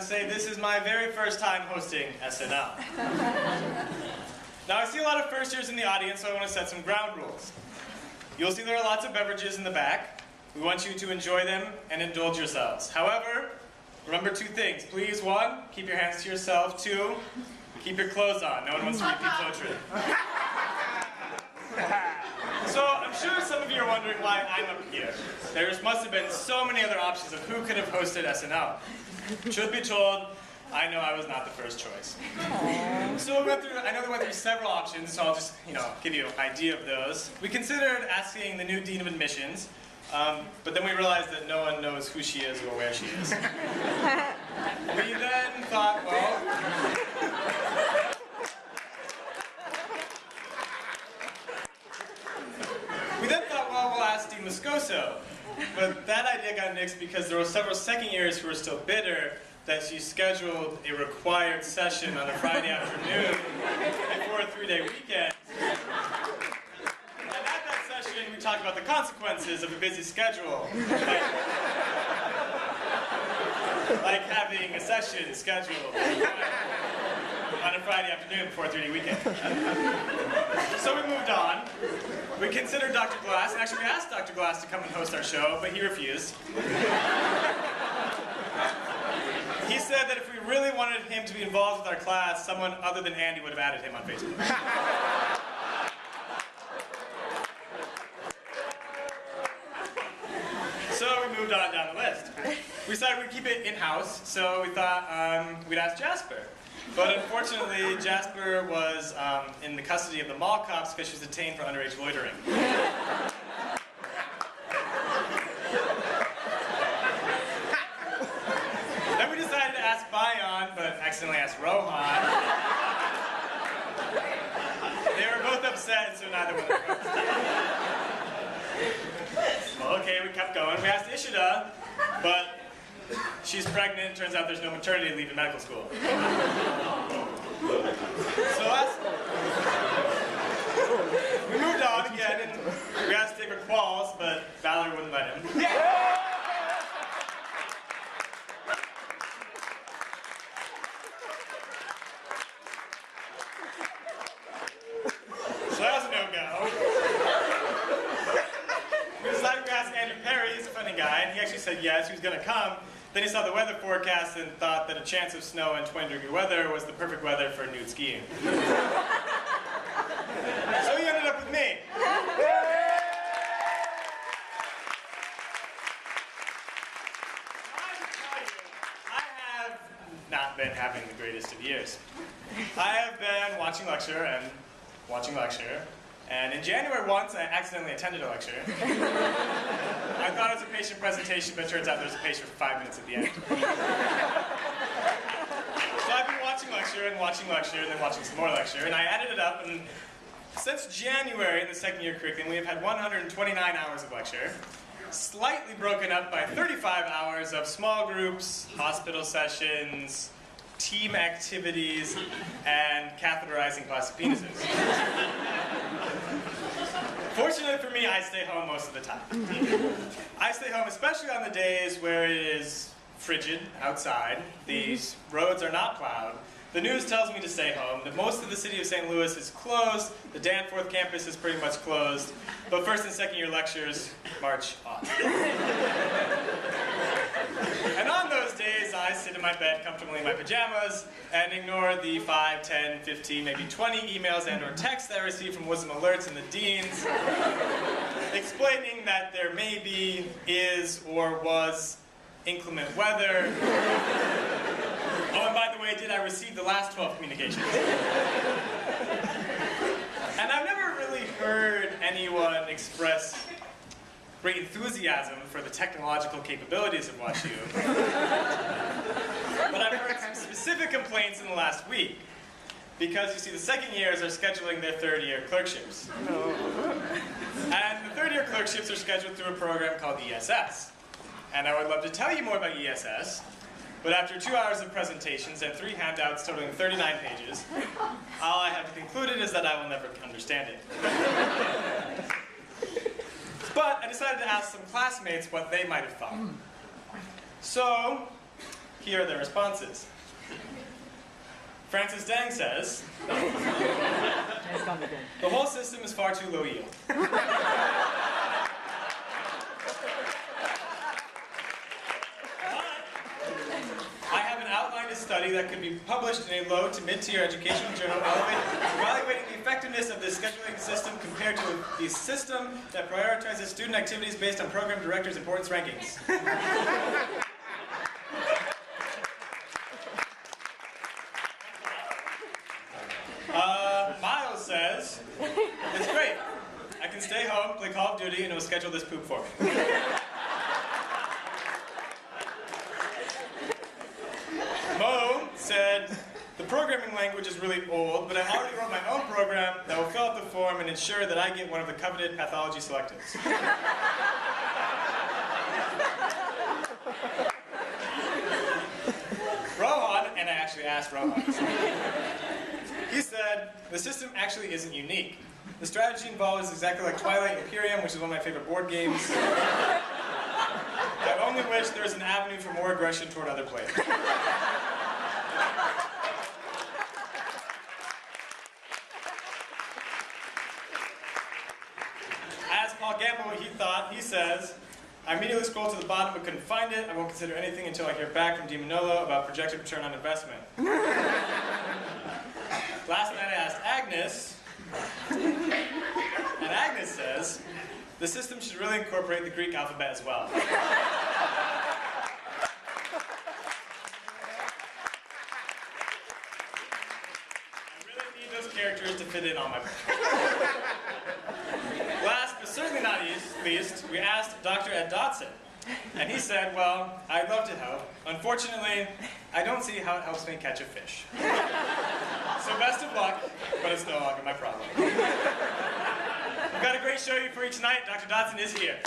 to say this is my very first time hosting SNL. Now I see a lot of first years in the audience, so I want to set some ground rules. You'll see there are lots of beverages in the back. We want you to enjoy them and indulge yourselves. However, remember two things. Please, one, keep your hands to yourself. Two, keep your clothes on. No one wants to repeat poetry. So I'm sure some of you are wondering why I'm up here. There must have been so many other options of who could have hosted SNL. Truth be told, I know I was not the first choice. So I know we went through several options, so I'll just give you an idea of those. We considered asking the new Dean of Admissions, but then we realized that no one knows who she is or where she is. We then thought, well, we'll ask Dean Moscoso. But that idea got nixed because there were several second years who were still bitter that she scheduled a required session on a Friday afternoon before a 3-day weekend. And at that session, we talked about the consequences of a busy schedule. Like having a session scheduled on a Friday afternoon before a 3-day weekend. So we moved on. We considered Dr. Glass, and actually we asked Dr. Glass to come and host our show, but he refused. He said that if we really wanted him to be involved with our class, someone other than Andy would have added him on Facebook. So we moved on down the list. We decided we'd keep it in-house, so we thought we'd ask Jasper. But unfortunately, Jasper was in the custody of the mall cops because she was detained for underage loitering. Then we decided to ask Bayan, but accidentally asked Rohan. They were both upset, so neither one of them. Well, okay, we kept going. We asked Ishida, but she's pregnant. Turns out there's no maternity leave in medical school. So we moved on again, and we asked David Qualls, but Valerie wouldn't let him. So that was a no-go. We decided to ask Andrew Perry. He's a funny guy, and he actually said yes, he was going to come. Then he saw the weather forecast and thought that a chance of snow and 20-degree weather was the perfect weather for nude skiing. So he ended up with me. I have not been having the greatest of years. I have been watching lecture and watching lecture. And in January once, I accidentally attended a lecture. I thought it was a patient presentation, but it turns out there's a patient for 5 minutes at the end. So I've been watching lecture and then watching some more lecture, and I added it up, and since January in the second year curriculum, we have had 129 hours of lecture, slightly broken up by 35 hours of small groups, hospital sessions, team activities, and catheterizing plastic penises. Fortunately for me, I stay home most of the time. I stay home especially on the days where it is frigid outside. These roads are not plowed. The news tells me to stay home, that most of the city of St. Louis is closed, the Danforth campus is pretty much closed, but first and second year lectures march on. And on those days, I sit in my bed comfortably in my pajamas and ignore the 5, 10, 15, maybe 20 emails and or texts that I receive from Wisdom Alerts and the deans explaining that there may be, is, or was inclement weather. Oh, and by the way, did I receive the last 12 communications? And I've never really heard anyone express great enthusiasm for the technological capabilities of WashU. But I've heard some specific complaints in the last week. Because you see, the second years are scheduling their third-year clerkships. And the third-year clerkships are scheduled through a program called ESS. And I would love to tell you more about ESS, but after 2 hours of presentations and 3 handouts totaling 39 pages, all I have concluded is that I will never understand it. But I decided to ask some classmates what they might have thought. So, Here are their responses. Francis Dang says, the whole system is far too low yield. I have outlined a study that could be published in a low to mid-tier educational journal evaluating the effectiveness of the scheduling system compared to the system that prioritizes student activities based on program directors' importance rankings. Miles says, it's great. I can stay home, play Call of Duty, and it will schedule this poop for me. Mo said, the programming language is really old, but I already wrote my own program that will fill out the form and ensure that I get one of the coveted pathology selectives. Rohan, and I actually asked Rohan, he said, the system actually isn't unique. The strategy involved is exactly like Twilight Imperium, which is one of my favorite board games. I only wish there was an avenue for more aggression toward other players. As Paul Gamble, he says, I immediately scrolled to the bottom but couldn't find it. I won't consider anything until I hear back from Demonolo about projected return on investment. Last night I asked Agnes, and Agnes says, the system should really incorporate the Greek alphabet as well. I really need those characters to fit in on my book. Last, but certainly not least, we asked Dr. Ed Dotson. And he said, well, I'd love to help. Unfortunately, I don't see how it helps me catch a fish. So best of luck, but it's no longer my problem. We've got a great show for you tonight. Dr. Dotson is here.